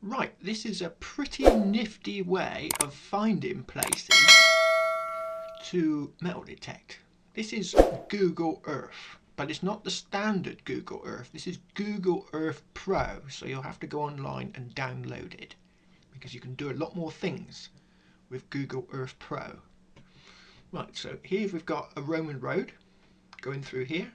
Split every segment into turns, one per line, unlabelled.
Right, this is a pretty nifty way of finding places to metal detect. This is Google Earth, but it's not the standard Google Earth. This is Google Earth Pro, so you'll have to go online and download it because you can do a lot more things with Google Earth Pro. Right, so here we've got a Roman road going through here.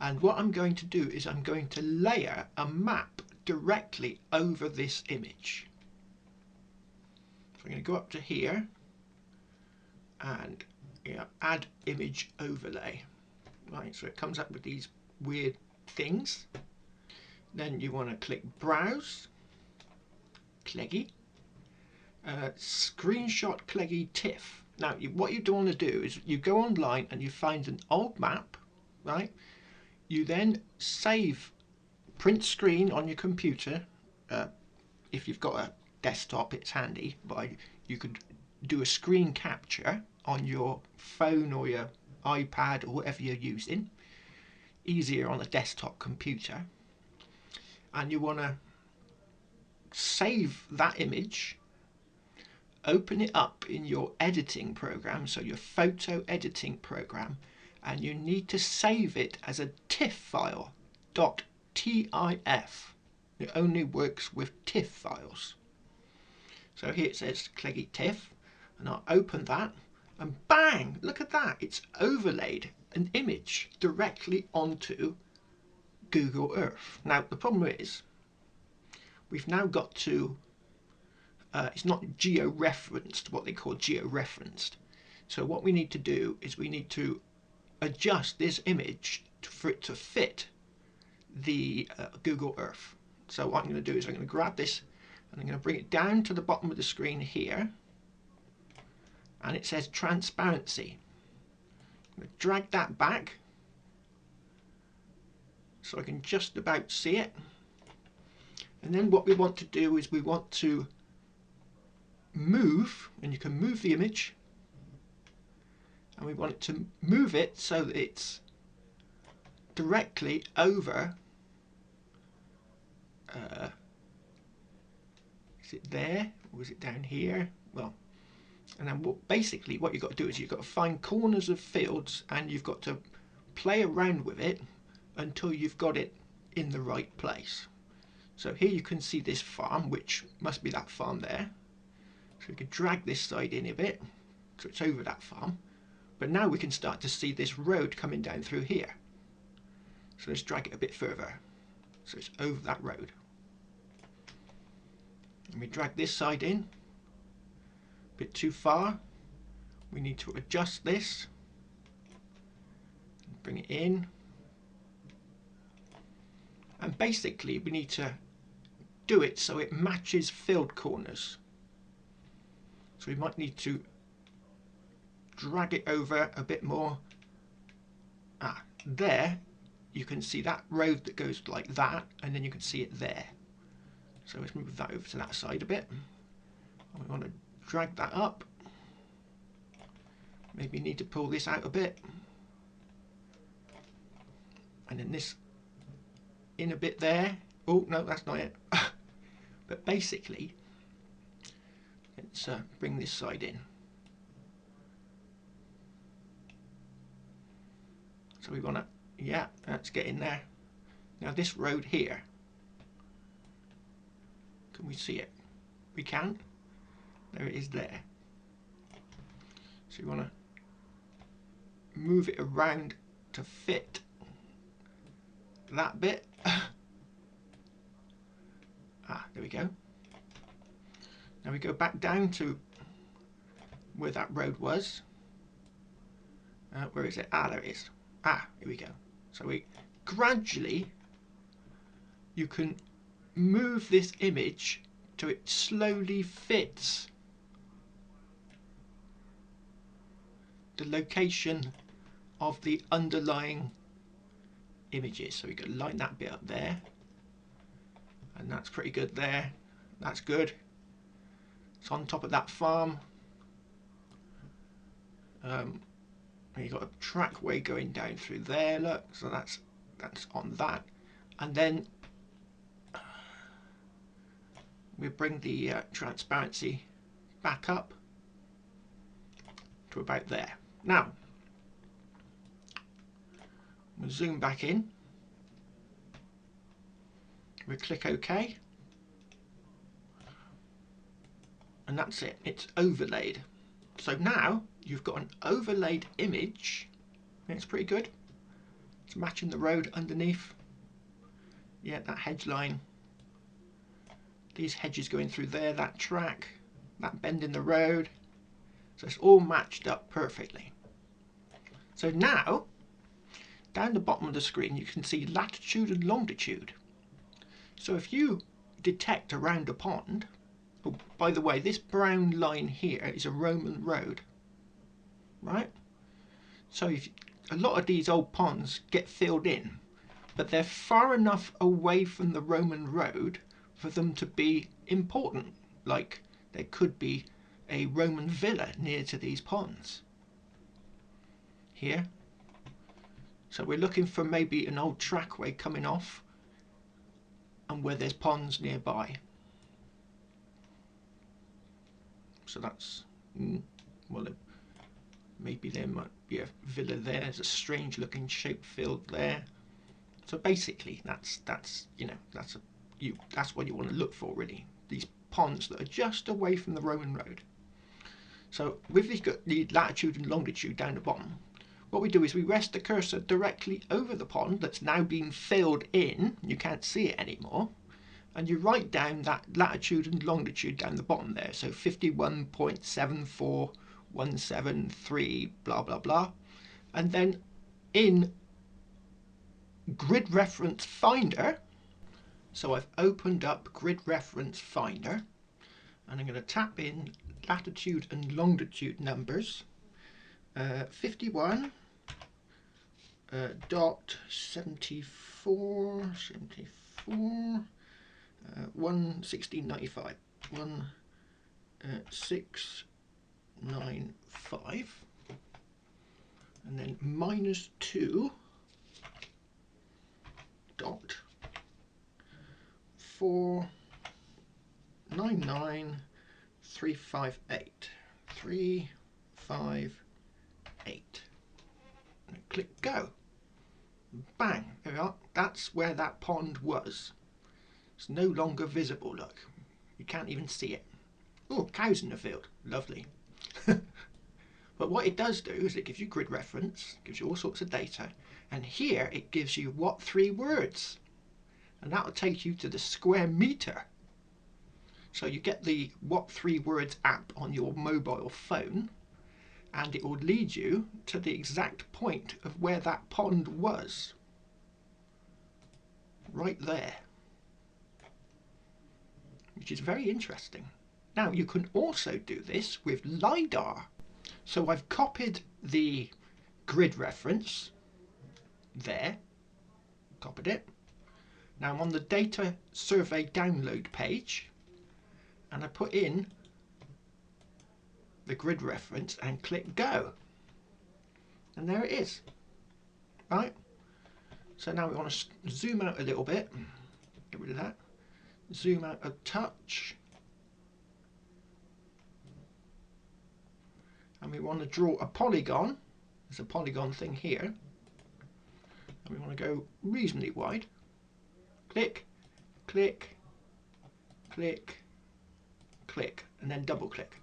And what I'm going to do is I'm going to layer a map directly over this image. So I'm going to go up to here and add image overlay. Right, so it comes up with these weird things. Then you want to click browse, Clegg, screenshot Clegg TIFF. Now what you don't want to do is you go online and you find an old map, right? You then save, print screen on your computer. If you've got a desktop, it's handy, but you could do a screen capture on your phone or your iPad or whatever you're using. Easier on a desktop computer. And you want to save that image, open it up in your editing program, so your photo editing program, and you need to save it as a TIFF file, .tif. It only works with TIFF files. So here it says Clegg TIFF, and I'll open that, and bang, look at that, it's overlaid an image directly onto Google Earth. Now the problem is, we've now got to, it's not geo-referenced, what they call geo-referenced. So what we need to do is we need to adjust this image for it to fit the Google Earth. So what I'm going to do is I'm going to grab this and I'm going to bring it down to the bottom of the screen here, and it says transparency. I'm going to drag that back so I can just about see it. And then what we want to do is we want to move, and you can move the image, and we want to move it so that it's directly over, is it there or is it down here? Well, and then basically what you've got to do is you've got to find corners of fields and you've got to play around with it until you've got it in the right place. So here you can see this farm, which must be that farm there. So we can drag this side in a bit so it's over that farm. But now we can start to see this road coming down through here. So let's drag it a bit further so it's over that road. And we drag this side in a bit too far. We need to adjust this and bring it in. And basically we need to do it so it matches field corners. So we might need to drag it over a bit more. There you can see that road that goes like that, and then you can see it there. So let's move that over to that side a bit. We want to drag that up. Maybe need to pull this out a bit. And then this in a bit there. Oh no, that's not it. But basically, let's bring this side in. So we want to, yeah, let's get in there. Now this road here, can we see it? We can. There it is there. So you want to move it around to fit that bit. There we go. Now we go back down to where that road was. Where is it? There it is. Here we go. So we gradually, you can move this image till it slowly fits the location of the underlying images. So we can line that bit up there, and that's pretty good there. That's good. It's on top of that farm. You've got a trackway going down through there, look, so that's on that. And then We bring the transparency back up to about there. Now we'll zoom back in. We click OK, and that's it. It's overlaid. So now you've got an overlaid image. It's pretty good. It's matching the road underneath. Yeah, that hedge line. These hedges going through there, that track, that bend in the road. So it's all matched up perfectly. So now, down the bottom of the screen, you can see latitude and longitude. So if you detect around a pond, oh, by the way, this brown line here is a Roman road, right? So if a lot of these old ponds get filled in, but they're far enough away from the Roman road for them to be important. Like there could be a Roman villa near to these ponds here. So we're looking for maybe an old trackway coming off and where there's ponds nearby. So that's, well, maybe there might be a villa there. There's a strange looking shaped field there. So basically that's you know, that's what you want to look for really. These ponds that are just away from the Roman road. So with the latitude and longitude down the bottom, what we do is we rest the cursor directly over the pond that's now been filled in. You can't see it anymore. And you write down that latitude and longitude down the bottom there. So 51.74173 blah blah blah. And then in Grid Reference Finder, so I've opened up Grid Reference Finder and I'm going to tap in latitude and longitude numbers. 51 dot 74 1695 1695 and then -2 dot 499 358 358 and click go. Bang, there we are. That's where that pond was. It's no longer visible, look. You can't even see it. Oh, cows in the field. Lovely. But what it does do is it gives you grid reference, gives you all sorts of data, and here it gives you what 3 words. And that will take you to the square meter. So you get the What 3 Words app on your mobile phone, and it will lead you to the exact point of where that pond was. Right there. Which is very interesting. Now you can also do this with LiDAR. So I've copied the grid reference there, copied it. Now I'm on the data survey download page and I put in the grid reference and click go. And there it is. Right? So now we want to zoom out a little bit. Get rid of that. Zoom out a touch. And we want to draw a polygon. There's a polygon thing here. And we want to go reasonably wide. Click, click, click, click, and then double click.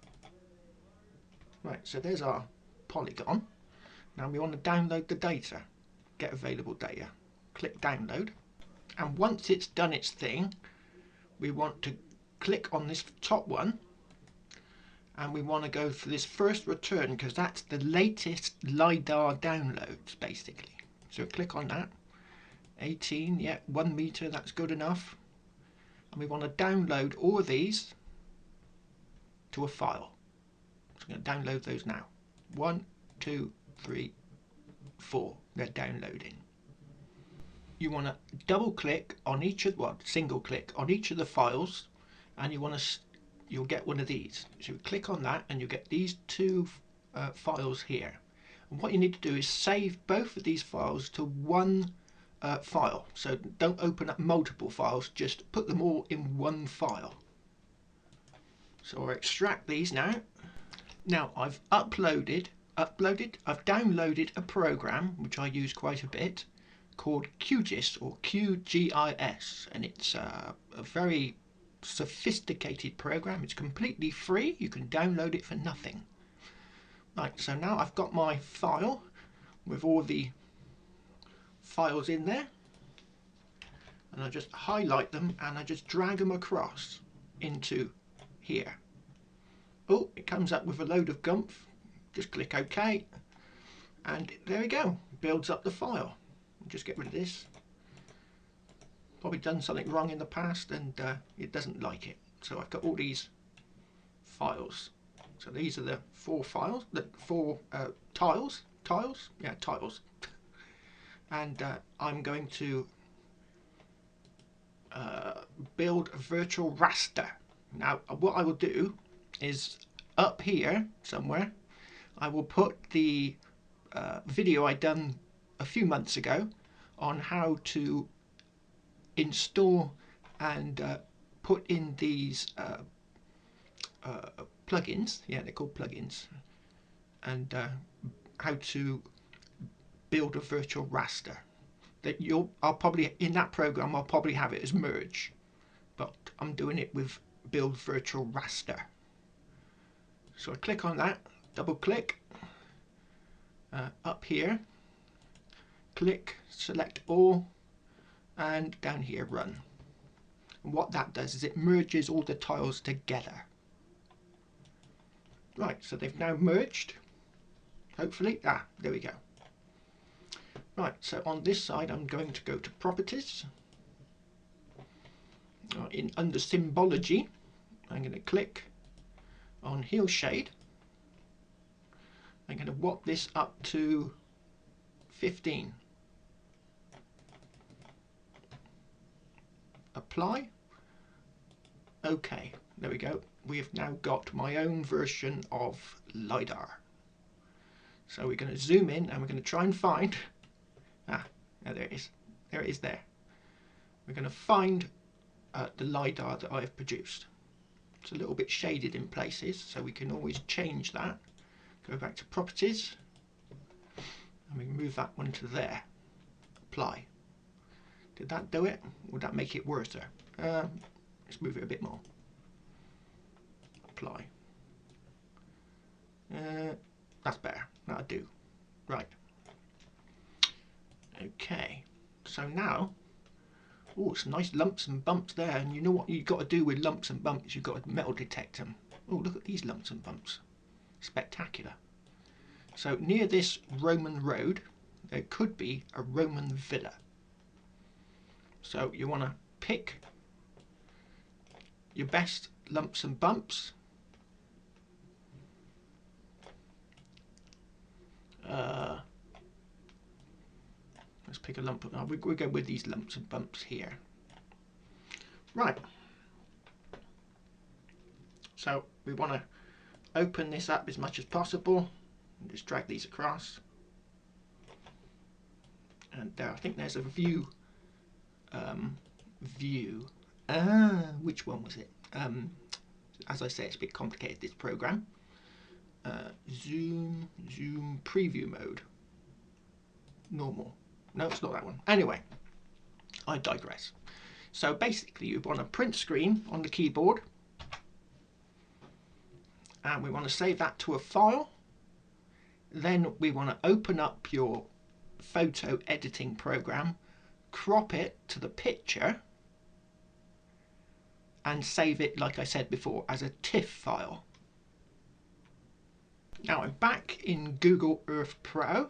Right, so there's our polygon. Now we want to download the data. Get available data. Click download. And once it's done its thing, we want to click on this top one. And we want to go for this first return because that's the latest LiDAR downloads basically. So click on that. 18, yeah, 1 meter, that's good enough. And we want to download all of these to a file. So I'm going to download those now. 1, 2, 3, 4. They're downloading. You want to double click on each of, well, single click on each of the files, and you want to, you'll get one of these. So you click on that and you get these 2 files here. And what you need to do is save both of these files to one file. So don't open up multiple files, just put them all in one file. So I'll extract these now. Now I've I've downloaded a program which I use quite a bit called QGIS or QGIS, and it's a very sophisticated program. It's completely free. You can download it for nothing. Right, so now I've got my file with all the files in there, and I just highlight them and I just drag them across into here. Oh, it comes up with a load of gumph. Just click OK, and there we go. Builds up the file. Just get rid of this. Probably done something wrong in the past, and it doesn't like it. So I've got all these files. So these are the 4 files, the 4 tiles. Yeah, tiles. And I'm going to build a virtual raster. Now, what I will do is up here somewhere, I will put the video I done a few months ago on how to install and put in these plugins. Yeah, they're called plugins, and how to build a virtual raster. That I'll probably in that program I'll probably have it as merge, but I'm doing it with build virtual raster. So I click on that, double click, up here, click, select all, and down here run. And what that does is it merges all the tiles together. Right, so they've now merged, hopefully. There we go. Right, so on this side I'm going to go to properties. Under symbology I'm going to click on heel shade. I'm going to warp this up to 15. Apply. OK, there we go. We have now got my own version of LiDAR. So we're going to zoom in and we're going to try and find, there it is. There it is there. We're going to find the LiDAR that I've produced. It's a little bit shaded in places, so we can always change that. Go back to properties, and we move that one to there. Apply. Did that do it? Would that make it worse? Let's move it a bit more. Apply. That's better. That'll do. Right. Okay. So now, oh, some nice lumps and bumps there. And you know what you've got to do with lumps and bumps? You've got to metal detect them. Oh, look at these lumps and bumps. Spectacular. So near this Roman road, there could be a Roman villa. So you want to pick your best lumps and bumps. Let's pick a lump. We'll go with these lumps and bumps here. Right. So we want to open this up as much as possible. And just drag these across. And there, I think there's a view. Which one was it? As I say, it's a bit complicated, this program. Zoom preview mode. Normal. No, it's not that one. Anyway, I digress. So basically you want a print screen on the keyboard, and we want to save that to a file. Then we want to open up your photo editing program, crop it to the picture, and save it, like I said before, as a TIFF file. Now I'm back in Google Earth Pro,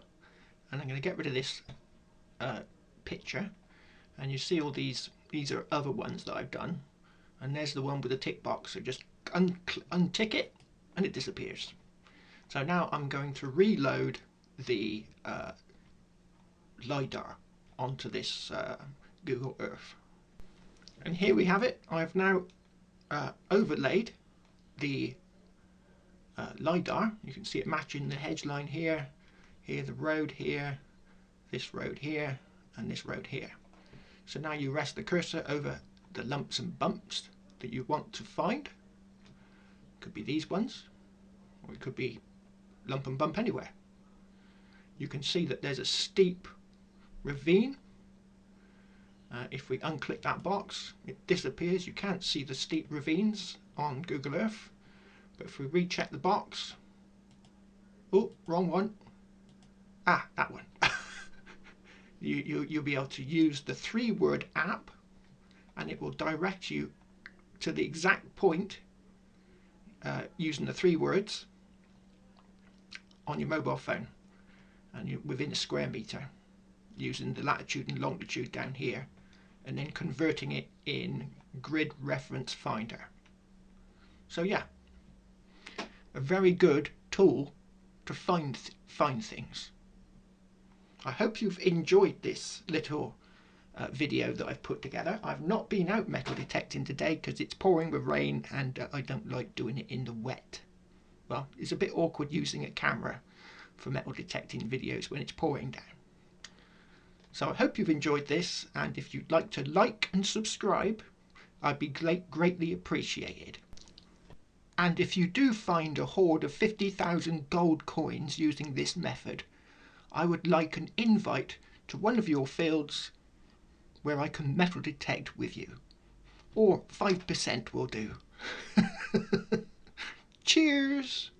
and I'm going to get rid of this picture, and you see all these are other ones that I've done, and there's the one with the tick box. So just untick it and it disappears. So now I'm going to reload the LiDAR onto this Google Earth, and here we have it. I've now overlaid the LiDAR. You can see it matching the hedge line here, the road here, this road here, and this road here. So now you rest the cursor over the lumps and bumps that you want to find. Could be these ones, or it could be lump and bump anywhere. You can see that there's a steep ravine. If we unclick that box, it disappears. You can't see the steep ravines on Google Earth. But if we recheck the box, oh, wrong one. Ah, that one. You'll be able to use the 3-word app, and it will direct you to the exact point using the 3 words on your mobile phone, and you're within a square meter, using the latitude and longitude down here, and then converting it in Grid Reference Finder. So yeah, a very good tool to find things. I hope you've enjoyed this little video that I've put together. I've not been out metal detecting today because it's pouring with rain, and I don't like doing it in the wet. Well, it's a bit awkward using a camera for metal detecting videos when it's pouring down. So I hope you've enjoyed this, and if you'd like to like and subscribe, I'd be greatly appreciated. And if you do find a hoard of 50,000 gold coins using this method, I would like an invite to one of your fields where I can metal detect with you. Or 5% will do. Cheers!